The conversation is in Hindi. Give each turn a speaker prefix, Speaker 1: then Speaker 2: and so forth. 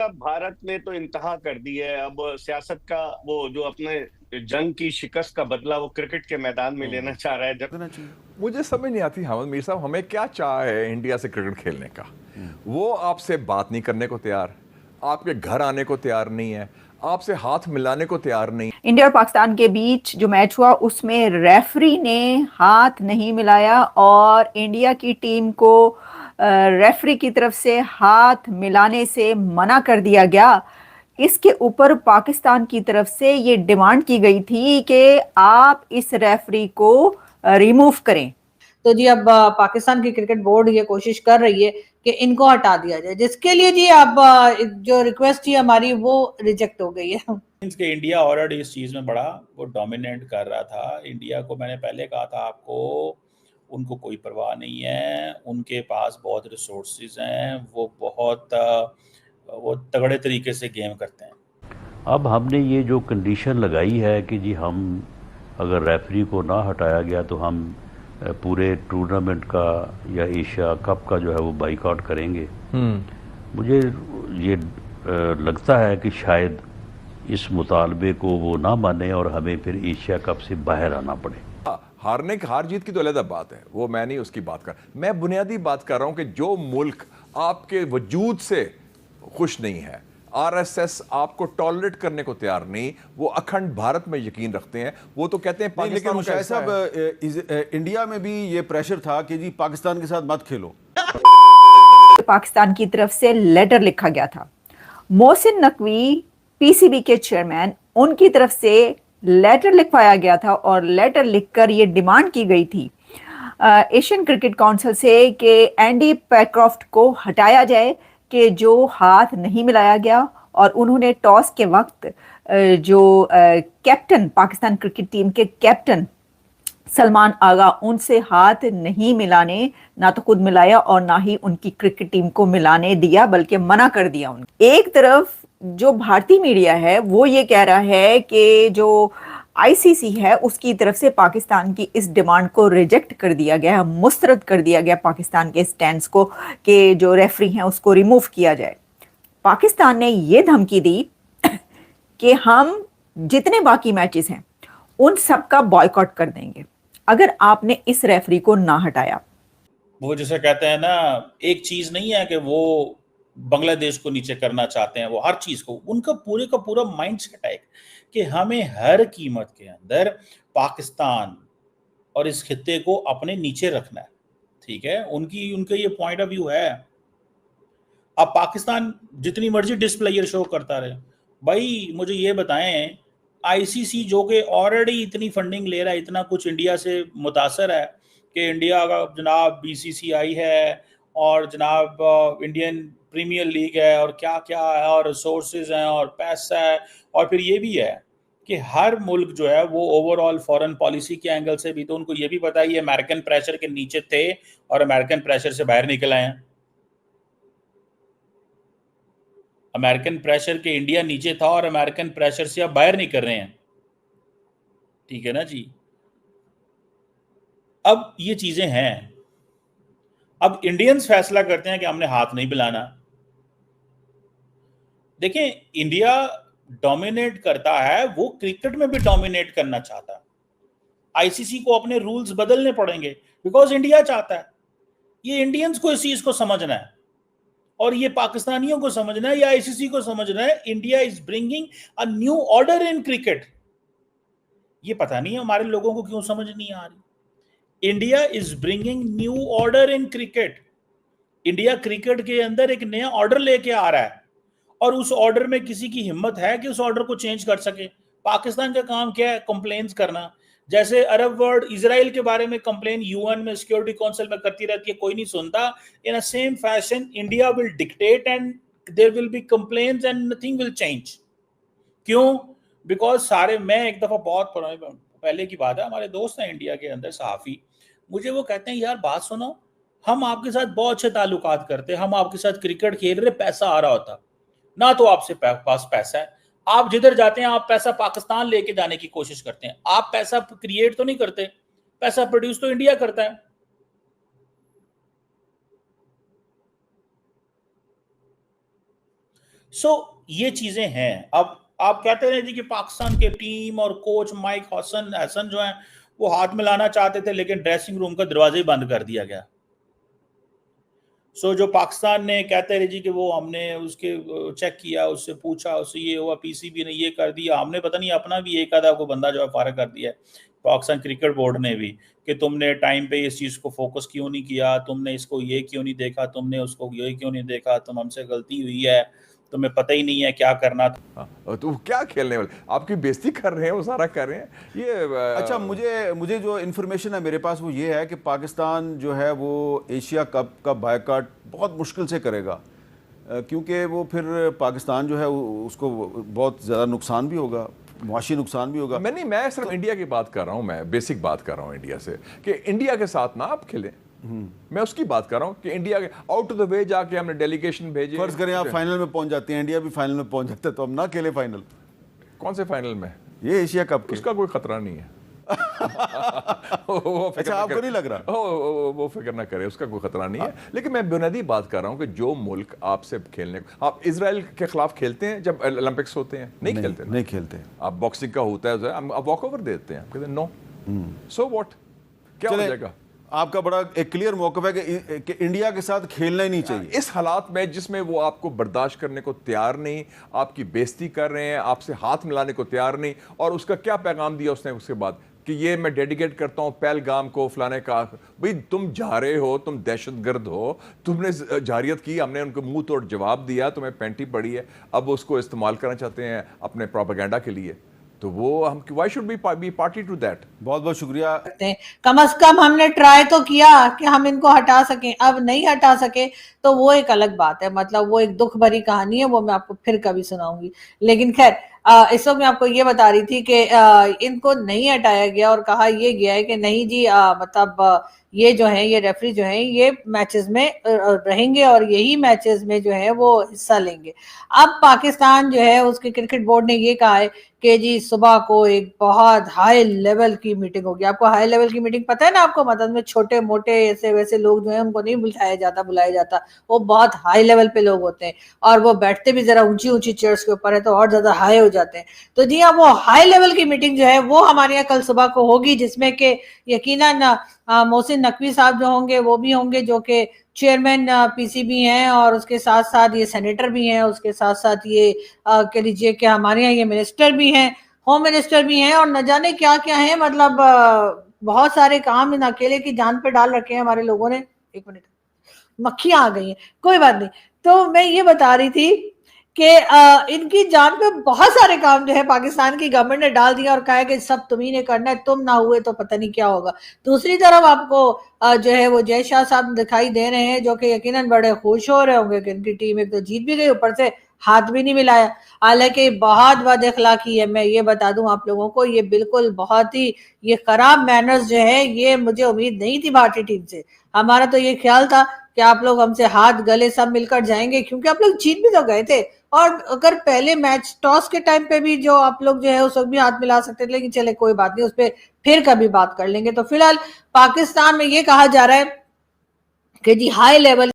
Speaker 1: अब भारत ने तो इंतहा कर दी है। अब सियासत का वो जो अपने जंग की शिकस्त का बदला वो क्रिकेट के मैदान में लेना चाह रहा है। जब
Speaker 2: देना चाहिए।
Speaker 3: मुझे समझ नहीं आती हमद मीर साहब, हमें क्या चाह है इंडिया से क्रिकेट खेलने का। वो आपसे बात नहीं करने को तैयार, आपके घर आने को तैयार नहीं है, आपसे हाथ मिलाने को तैयार नहीं।
Speaker 4: इंडिया और पाकिस्तान के बीच जो मैच हुआ उसमें रेफरी ने हाथ नहीं मिलाया और इंडिया की टीम को रेफरी की तरफ से हाथ मिलाने से मना कर दिया गया। इसके ऊपर पाकिस्तान की तरफ से ये डिमांड की गई थी कि आप इस रेफरी को रिमूव करें।
Speaker 5: तो जी अब पाकिस्तान की क्रिकेट बोर्ड ये कोशिश कर रही है कि इनको हटा दिया जाए, जिसके लिए जी अब जो रिक्वेस्ट थी हमारी वो रिजेक्ट हो गई है।
Speaker 6: कि इंडिया ऑलरेडी इस चीज़ में बड़ा वो डोमिनेट कर रहा था। इंडिया को मैंने पहले कहा था आपको, उनको कोई परवाह नहीं है, उनके पास बहुत रिसोर्सेज हैं, वो बहुत वो तगड़े तरीके से गेम करते हैं।
Speaker 7: अब हमने ये जो कंडीशन लगाई है कि जी हम अगर रेफरी को ना हटाया गया तो हम पूरे टूर्नामेंट का या एशिया कप का जो है वो बाइकआउट करेंगे। मुझे ये लगता है कि शायद इस मुतालबे को वो ना माने और हमें फिर एशिया कप से बाहर आना पड़े।
Speaker 3: हार जीत की तो अलग बात है, वो मैं नहीं उसकी बात कर, मैं बुनियादी बात कर रहा हूं कि जो मुल्क आपके वजूद से खुश नहीं है, आरएसएस आपको टॉलरेट करने को तैयार नहीं, वो अखंड भारत में यकीन रखते हैं, वो तो कहते हैं
Speaker 2: लेकिन
Speaker 3: पाकिस्तान
Speaker 2: मुशाहिद साहब, इंडिया में भी ये प्रेशर था कि जी पाकिस्तान के साथ मत खेलो।
Speaker 4: पाकिस्तान की तरफ से लेटर लिखा गया था। मोहसिन नकवी पीसीबी के चेयरमैन, उनकी तरफ से लेटर लिखवाया गया था और लेटर लिखकर ये डिमांड की गई थी एशियन क्रिकेट काउंसिल से कि एंडी पैक्रॉफ्ट को हटाया जाए कि जो हाथ नहीं मिलाया गया। और उन्होंने टॉस के वक्त जो कैप्टन, पाकिस्तान क्रिकेट टीम के कैप्टन सलमान आगा, उनसे हाथ नहीं मिलाने, ना तो खुद मिलाया और ना ही उनकी क्रिकेट टीम को मिलाने दिया, बल्कि मना कर दिया उनको। एक तरफ जो भारतीय मीडिया है वो ये कह रहा है कि जो आईसीसी है उसकी तरफ से पाकिस्तान की इस डिमांड को रिजेक्ट कर दिया गया, मुस्तरद कर दिया गया पाकिस्तान के स्टैंड को कि जो रेफरी हैं उसको रिमूव किया जाए। पाकिस्तान ने ये धमकी दी कि हम जितने बाकी मैचेस हैं उन सब का बॉयकॉट कर देंगे अगर आपने इस रेफरी को ना हटाया।
Speaker 6: वो जैसे कहते हैं ना, एक चीज नहीं है कि वो बांग्लादेश को नीचे करना चाहते हैं, वो हर चीज को, उनका पूरे का पूरा माइंडसेट है कि हमें हर कीमत के अंदर पाकिस्तान और इस खित्ते को अपने नीचे रखना है। ठीक है, उनका ये पॉइंट ऑफ व्यू है। अब पाकिस्तान जितनी मर्जी डिस्प्लेयर शो करता रहे, भाई मुझे ये बताएं, आईसीसी जो कि ऑलरेडी इतनी फंडिंग ले रहा है, इतना कुछ इंडिया से मुतासर है कि इंडिया का जनाब बीसीसीआई है और जनाब इंडियन प्रीमियर लीग है और क्या क्या है और रिसोर्सेज हैं और पैसा है, और फिर ये भी है कि हर मुल्क जो है वो ओवरऑल फॉरेन पॉलिसी के एंगल से भी तो उनको ये भी पता है ये अमेरिकन प्रेशर के नीचे थे और अमेरिकन प्रेशर से बाहर निकल आए हैं। अमेरिकन प्रेशर के इंडिया नीचे था और अमेरिकन प्रेशर से अब बाहर नहीं कर रहे हैं। ठीक है ना जी। अब ये चीजें हैं, अब इंडियंस फैसला करते हैं कि हमने हाथ नहीं मिलाना। देखें, इंडिया डोमिनेट करता है, वो क्रिकेट में भी डोमिनेट करना चाहता है। आईसीसी को अपने रूल्स बदलने पड़ेंगे बिकॉज इंडिया चाहता है। ये इंडियंस को इस चीज को समझना है और ये पाकिस्तानियों को समझना है, या आईसीसी को समझना है। India is bringing a new order in cricket. ये पता नहीं है हमारे लोगों को क्यों समझ नहीं आ रही। India is bringing new order in cricket. India cricket के अंदर एक नया ऑर्डर लेके आ रहा है और उस ऑर्डर में किसी की हिम्मत है कि उस ऑर्डर को चेंज कर सके? पाकिस्तान का काम क्या है? कंप्लेन्स करना। जैसे अरब वर्ल्ड इजराइल के बारे में कंप्लेन यूएन में, सिक्योरिटी काउंसिल में करती रहती है, कोई नहीं सुनता। In a same fashion India will dictate and there will be complaints and nothing will change. क्यों? बिकॉज सारे, मैं एक दफा बहुत पहले की बात है, हमारे दोस्त हैं इंडिया के अंदर सहाफी, मुझे वो कहते हैं यार बात सुनो, हम आपके साथ बहुत अच्छे ताल्लुकात करते, हम आपके साथ क्रिकेट खेल रहे, पैसा आ रहा होता ना, तो आपसे पास पैसा है, आप जिधर जाते हैं आप पैसा पाकिस्तान लेके जाने की कोशिश करते हैं, आप पैसा क्रिएट तो नहीं करते, पैसा प्रोड्यूस तो इंडिया करता है। सो ये चीजें हैं। अब आप कहते रहे जी कि पाकिस्तान के टीम और कोच माइक हसन जो है वो हाथ मिलाना चाहते थे, लेकिन ड्रेसिंग रूम का दरवाजा ही बंद कर दिया गया। सो जो पाकिस्तान ने कहते रहे जी कि वो हमने उसके चेक किया, उससे पूछा, उससे ये हुआ, पीसीबी ने ये कर दिया, हमने पता नहीं अपना भी एक आधा को बंदा जो है फारग कर दिया है, पाकिस्तान क्रिकेट बोर्ड ने भी, कि तुमने टाइम पे इस चीज को फोकस क्यों नहीं किया, तुमने इसको ये क्यों नहीं देखा, तुमने उसको ये क्यों नहीं देखा, तुम हमसे गलती हुई है, तुम्हें पता ही नहीं है क्या करना था।
Speaker 3: तो क्या खेलने वाले आपकी बेइज्जती कर रहे हैं, वो सारा कर रहे हैं ये।
Speaker 2: अच्छा, मुझे जो इन्फॉर्मेशन है मेरे पास वो ये है कि पाकिस्तान जो है वो एशिया कप का बायकॉट बहुत मुश्किल से करेगा, क्योंकि वो फिर पाकिस्तान जो है उसको बहुत ज़्यादा नुकसान भी होगा, मुआशी नुकसान भी होगा।
Speaker 3: मैं सिर्फ इंडिया की बात कर रहा हूँ, मैं बेसिक बात कर रहा हूँ इंडिया से, कि इंडिया के साथ ना आप खेलें। मैं उसकी बात कर रहा हूँ कि इंडिया के आउट ऑफ द वे जाके हमने डेलीगेशन भेजे।
Speaker 2: फर्ज करें आप फाइनल में पहुंच जाते हैं, इंडिया भी फाइनल में पहुंच जाता है, तो हम ना खेले फाइनल।
Speaker 3: कौन से फाइनल में?
Speaker 2: ये एशिया कप के।
Speaker 3: उसका कोई खतरा नहीं है।
Speaker 2: अच्छा, आपको नहीं लग रहा?
Speaker 3: वो फिक्र ना करे, उसका कोई खतरा नहीं है। लेकिन मैं बुनियादी बात कर रहा हूँ कि जो मुल्क आपसे खेलने, आप इजराइल के खिलाफ खेलते हैं जब ओलंपिक्स होते हैं? नहीं खेलते।
Speaker 2: नहीं खेलते।
Speaker 3: आप बॉक्सिंग का होता है, आप वॉक ओवर देते हैं, कहते हैं नो, सो व्हाट, क्या हो जाएगा?
Speaker 2: आपका बड़ा एक क्लियर मौक़िफ़ है कि इंडिया के साथ खेलना ही नहीं चाहिए
Speaker 3: इस हालात में, जिसमें वो आपको बर्दाश्त करने को तैयार नहीं, आपकी बेइज्जती कर रहे हैं, आपसे हाथ मिलाने को तैयार नहीं। और उसका क्या पैगाम दिया उसने उसके बाद कि ये मैं डेडिकेट करता हूं पहलगाम को, फलाने का। भाई तुम जा रहे हो, तुम दहशतगर्द हो, तुमने जारियत की, हमने उनको मुंह तोड़ जवाब दिया, तुम्हें पैंटी पड़ी है, अब उसको इस्तेमाल करना चाहते हैं अपने प्रोपेगेंडा के लिए। तो वो हम why should be party to that?
Speaker 2: बहुत बहुत शुक्रिया।
Speaker 5: कम से कम हमने ट्राई तो किया कि हम इनको हटा सकें, अब नहीं हटा सके तो वो एक अलग बात है, मतलब वो एक दुख भरी कहानी है, वो मैं आपको फिर कभी सुनाऊंगी। लेकिन खैर, इस वक्त मैं आपको ये बता रही थी कि इनको नहीं हटाया गया और कहा यह गया है कि नहीं जी, मतलब ये जो है, ये रेफरी जो है, ये मैचेस में रहेंगे और यही मैचेस में जो है वो हिस्सा लेंगे। अब पाकिस्तान जो है, उसके क्रिकेट बोर्ड ने ये कहा है कि जी सुबह को एक बहुत हाई लेवल की मीटिंग होगी। आपको हाई लेवल की मीटिंग पता है ना आपको, मतलब में छोटे मोटे ऐसे वैसे लोग जो है उनको नहीं बुलाया जाता, वो बहुत हाई लेवल पे लोग होते हैं और वो बैठते भी जरा ऊंची ऊंची चेयर्स के ऊपर है तो और ज्यादा हाई हो जाते हैं। तो जी हाँ, वो हाई लेवल की मीटिंग जो है वो हमारे यहाँ कल सुबह को होगी, जिसमें कि यकीनन मोहसिन नकवी साहब जो होंगे वो भी होंगे, जो कि चेयरमैन पीसीबी हैं, और उसके साथ साथ ये सेनेटर भी हैं, उसके साथ साथ ये कह लीजिए कि हमारे यहाँ ये मिनिस्टर भी हैं, होम मिनिस्टर भी हैं, और न जाने क्या क्या है, मतलब बहुत सारे काम इन अकेले की जान पे डाल रखे हैं हमारे लोगों ने। एक मिनट, मक्खियां आ गई हैं, कोई बात नहीं। तो मैं ये बता रही थी कि इनकी जान पे बहुत सारे काम जो है पाकिस्तान की गवर्नमेंट ने डाल दिया और कहा है कि सब तुम्ही ने करना है, तुम ना हुए तो पता नहीं क्या होगा। दूसरी तरफ आपको जो है वो जय शाह साहब दिखाई दे रहे हैं, जो कि यकीनन बड़े खुश हो रहे होंगे कि इनकी टीम एक तो जीत भी गई, ऊपर से हाथ भी नहीं मिलाया। हालांकि बहुत बद अखलाकी है, मैं ये बता दूं आप लोगों को, ये बिल्कुल बहुत ही ये खराब मैनर्स जो है, ये मुझे उम्मीद नहीं थी भारतीय टीम से। हमारा तो ये ख्याल था कि आप लोग हमसे हाथ गले सब मिलकर जाएंगे, क्योंकि आप लोग जीत भी तो गए थे। और अगर पहले मैच टॉस के टाइम पे भी जो आप लोग जो है उस वक्त भी हाथ मिला सकते थे, लेकिन चले कोई बात नहीं, उस पर फिर कभी बात कर लेंगे। तो फिलहाल पाकिस्तान में ये कहा जा रहा है कि जी हाई लेवल